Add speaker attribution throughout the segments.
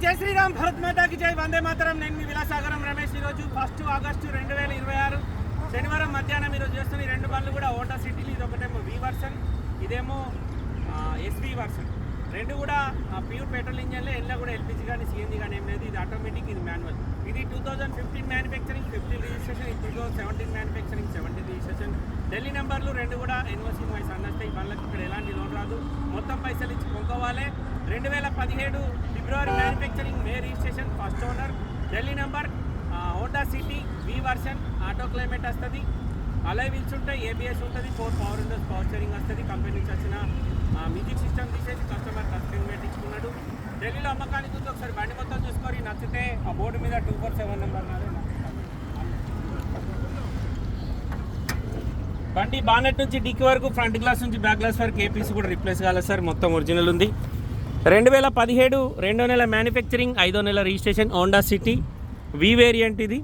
Speaker 1: జై శ్రీరామ్, భరత్ మాతాకి జై, వందే మాతరం. నేను మీ విలాసాగరం రమేష్. ఈరోజు 1 ఆగస్టు 2026 శనివారం మధ్యాహ్నం ఈరోజు చేస్తున్న ఈ రెండు బండ్లు కూడా హోండా సిటీలు. ఇది ఒకటేమో వి వర్షన్, ఇదేమో ఎస్వి వర్షన్. రెండు కూడా ప్యూర్ పెట్రోల్ ఇంజన్లే. ఎల్లా కూడా ఎల్పిజి కానీ సిఎన్జి కానీ ఏం లేదు. ఇది ఆటోమేటిక్, ఇది మాన్యువల్. ఇది 2015 మ్యానుఫ్యాక్చరింగ్, 15 రిజిస్ట్రేషన్. ఇది 2017 మ్యానుఫ్యాక్చరింగ్, 17 రిజిస్ట్రేషన్. ఢిల్లీ నెంబర్లు రెండు కూడా ఎన్ఓసి వాయిస్ అన్నట్టు. ఈ బండ్లకు ఇక్కడ ఎలాంటి లోన్ రాదు, మొత్తం పైసలు ఇచ్చి కొనుక్కోవాలి. 2017 February manufacturing, May registration, first owner. Delhi number, Honda City V version. Auto climate వస్తుంది, అలై వీల్స్ ఉంటాయి, ఏబిఎస్ ఉంటుంది, 4 పవర్ విండోస్, పవర్ స్టీరింగ్ వస్తుంది. కంపెనీ నుంచి వచ్చిన మ్యూజిక్ సిస్టమ్ తీసేసి కస్టమర్ కస్టమర్ ఇచ్చుకున్నాడు. ఢిల్లీలో అమ్మకానికి ఉంది. ఒకసారి బండి మొత్తం చూసుకొని నచ్చితే ఆ బోర్డు మీద 247 నెంబర్ నాదే. బండి బానెట్ నుంచి డిక్కీ వరకు, ఫ్రంట్ గ్లాస్ నుంచి బ్యాక్ గ్లాస్ వరకు ఏపీసీ కూడా రిప్లేస్ కాలేదు సార్, మొత్తం ఒరిజినల్ ఉంది. 2017 2వ నెల మ్యానుఫ్యాక్చరింగ్, 5వ నెల రిజిస్ట్రేషన్. హోండా సిటీ వి వేరియంట్. ఇది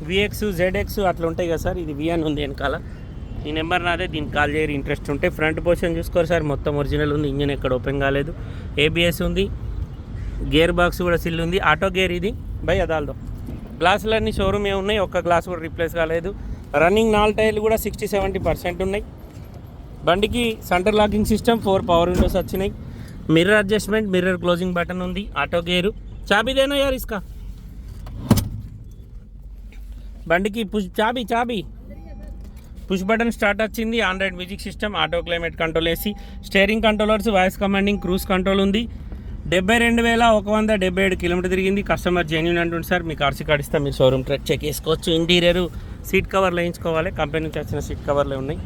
Speaker 1: విఎక్స్, జెడ్ఎక్స్ అట్లా ఉంటాయి కదా సార్. ఇది విఎన్ ఉంది వెనకాల. ఈ నెంబర్ నాదే, దీనికి కాల్ చేయరు ఇంట్రెస్ట్ ఉంటే. ఫ్రంట్ పొజిషన్ చూసుకోరు సార్, మొత్తం ఒరిజినల్ ఉంది. ఇంజన్ ఎక్కడ ఓపెన్ కాలేదు. ఏబిఎస్ ఉంది, గేర్ బాక్స్ కూడా సిల్ ఉంది. ఆటో గేర్ ఇది బై అదాల్దో. గ్లాసులన్నీ షోరూమ్ ఏ ఉన్నాయి, ఒక్క గ్లాస్ కూడా రిప్లేస్ కాలేదు. రన్నింగ్ 4 టైర్లు కూడా 60-70% ఉన్నాయి. బండికి centre locking system, 4 power windows వచ్చినాయి. Mirror adjustment, mirror closing button ఉంది. Auto gear. చాబీదేనా యార్ ఇస్కా. బండికి చాబీ పుష్ బటన్ స్టార్ట్ వచ్చింది. Android music system, auto climate control, AC, steering controllers, voice commanding, cruise control ఉంది. 72,177 కిలోమీటర్ తిరిగింది. కస్టమర్ జెన్యూన్ అంటుంది సార్. మీకు ఆర్సీ కార్డు ఇస్తాం, మీరు షోరూమ్ ట్రెక్ చెక్ చేసుకోవచ్చు. ఇంటీరియర్ సీట్ కవర్లు వేయించుకోవాలి, కంపెనీ నుంచి వచ్చిన సీట్ కవర్లే ఉన్నాయి.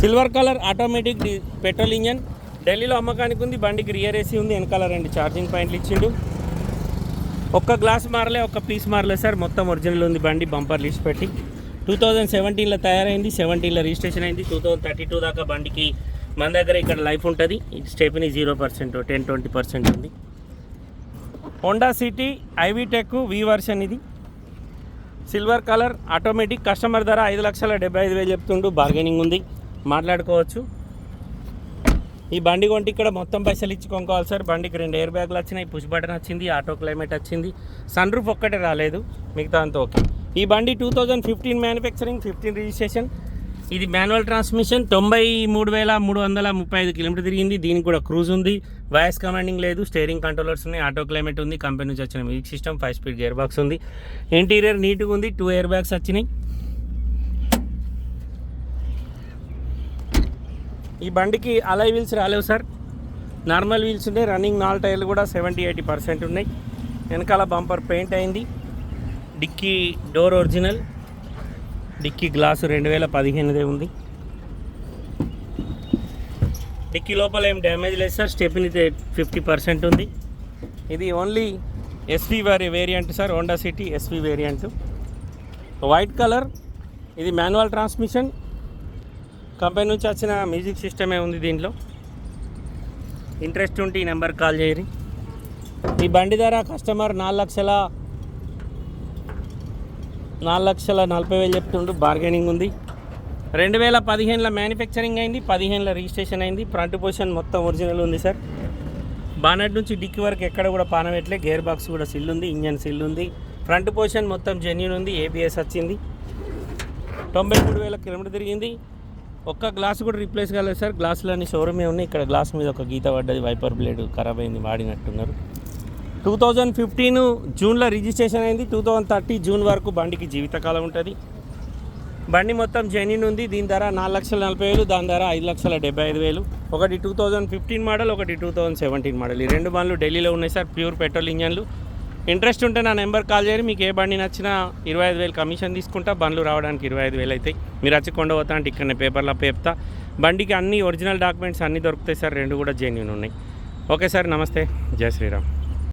Speaker 1: Silver colour automatic petrol engine. ఢిల్లీలో అమ్మకానికి ఉంది. బండికి రియర్ ఏసీ ఉంది, వెనకాల 2 ఛార్జింగ్ పాయింట్లు ఇచ్చిండు. ఒక్క గ్లాస్ మారలే, ఒక్క పీస్ మారలే సార్, మొత్తం ఒరిజినల్ ఉంది బండి. బంపర్ లిస్ట్ పెట్టి 2017లో తయారైంది, 17లో రిజిస్ట్రేషన్ అయింది. 2032 దాకా బండికి మన దగ్గర ఇక్కడ లైఫ్ ఉంటుంది. ఇది స్టెప్ని 0%, 10-20% ఉంది. హోండా సిటీ ఐవి టెక్ వి వర్షన్. ఇది సిల్వర్ కలర్ ఆటోమేటిక్. కస్టమర్ ధర 5,75,000 చెప్తుండు. బార్గెనింగ్ ఉంది, మాట్లాడుకోవచ్చు. ఈ బండి కొంటే ఇక్కడ మొత్తం పైసలు ఇచ్చి కొనుక్కోవాలి సార్. బండికి 2 ఎయిర్ బ్యాగ్లు వచ్చినాయి, పుష్ బటన్ వచ్చింది, ఆటో క్లైమేట్ వచ్చింది. సన్ రూఫ్ ఒక్కటే రాలేదు, మిగతా అంతా ఓకే. ఈ బండి 2015 మ్యానుఫ్యాక్చరింగ్, 15 రిజిస్ట్రేషన్. ఇది మాన్యువల్ ట్రాన్స్మిషన్. 93,335 కిలోమీటర్ తిరిగింది. దీనికి కూడా క్రూజ్ ఉంది, వాయిస్ కమాండింగ్ లేదు, స్టీరింగ్ కంట్రోలర్స్ ఉన్నాయి, ఆటో క్లైమేట్ ఉంది. కంపెనీ నుంచి వచ్చిన music system, 5 speed gear box ఉంది. ఇంటీరియర్ నీట్గా ఉంది, 2 ఎయిర్ బ్యాగ్స్ వచ్చినాయి. ఈ బండికి అలై వీల్స్ రాలేవు సార్, నార్మల్ వీల్స్ ఉన్నాయి. రన్నింగ్ 4 టైర్లు కూడా 70-80% ఉన్నాయి. వెనకాల బంపర్ పెయింట్ అయింది. Dickey door original. Dickey glass 2015దే ఉంది. డిక్కీ లోపల ఏం డ్యామేజ్ లేదు సార్. స్టెప్ని 50% ఉంది. ఇది only SV variant sir, Honda City SV variant. White colour. ఇది మాన్యువల్ ట్రాన్స్మిషన్. కంపెనీ నుంచి వచ్చిన మ్యూజిక్ సిస్టమే ఉంది దీంట్లో. ఇంట్రెస్ట్ ఉంటే ఈ నెంబర్ కాల్ చేయరి. ఈ బండి ధర కస్టమర్ 4,40,000 చెప్తుండ్రు. బార్గెనింగ్ ఉంది. 2015లో మ్యానుఫ్యాక్చరింగ్ అయింది, 15లో రిజిస్ట్రేషన్ అయింది. ఫ్రంట్ పొజిషన్ మొత్తం ఒరిజినల్ ఉంది సార్. బానెట్ నుంచి డిక్కీ వరకు ఎక్కడ కూడా పానవెట్లే. గేర్ బాక్స్ కూడా సిల్ ఉంది, ఇంజన్ సిల్ ఉంది. ఫ్రంట్ పొజిషన్ మొత్తం జెన్యూన్ ఉంది, ఏబిఎస్ వచ్చింది. 93,000 కిలోమీటర్ తిరిగింది. ఒక్క గ్లాస్ కూడా రిప్లేస్ కాలేదు సార్. గ్లాసులన్నీ షోరూమే ఉన్నాయి. ఇక్కడ గ్లాస్ మీద ఒక గీత పడ్డది, వైపర్ బ్లేడ్ ఖరాబ్ అయింది, వాడినట్టున్నారు. 2015 జూన్లో రిజిస్ట్రేషన్ అయింది. 2030 జూన్ వరకు బండికి జీవితకాలం ఉంటుంది. బండి మొత్తం జెన్యూన్ ఉంది. దీని ధర 4,40,000, దాని ధర 5,75,000. ఒకటి 2015 మోడల్, ఒకటి 2017 మోడల్. ఈ రెండు బండ్లు ఢిల్లీలో ఉన్నాయి సార్, ప్యూర్ పెట్రోల్ ఇంజన్లు. ఇంట్రెస్ట్ ఉంటే నా నెంబర్ కాల్ చేయరు. మీకు ఏ బండి నచ్చినా 25,000 కమిషన్ తీసుకుంటా. బండ్లు రావడానికి 25,000 అవుతాయి. మీరు వచ్చి కొండపోతా అంటే ఇక్కడనే పేపర్లో చెప్తా. బండికి అన్ని ఒరిజినల్ డాక్యుమెంట్స్ అన్నీ దొరుకుతాయి సార్. రెండు కూడా జెన్యూన్ ఉన్నాయి. ఓకే సార్, నమస్తే, జై శ్రీరామ్.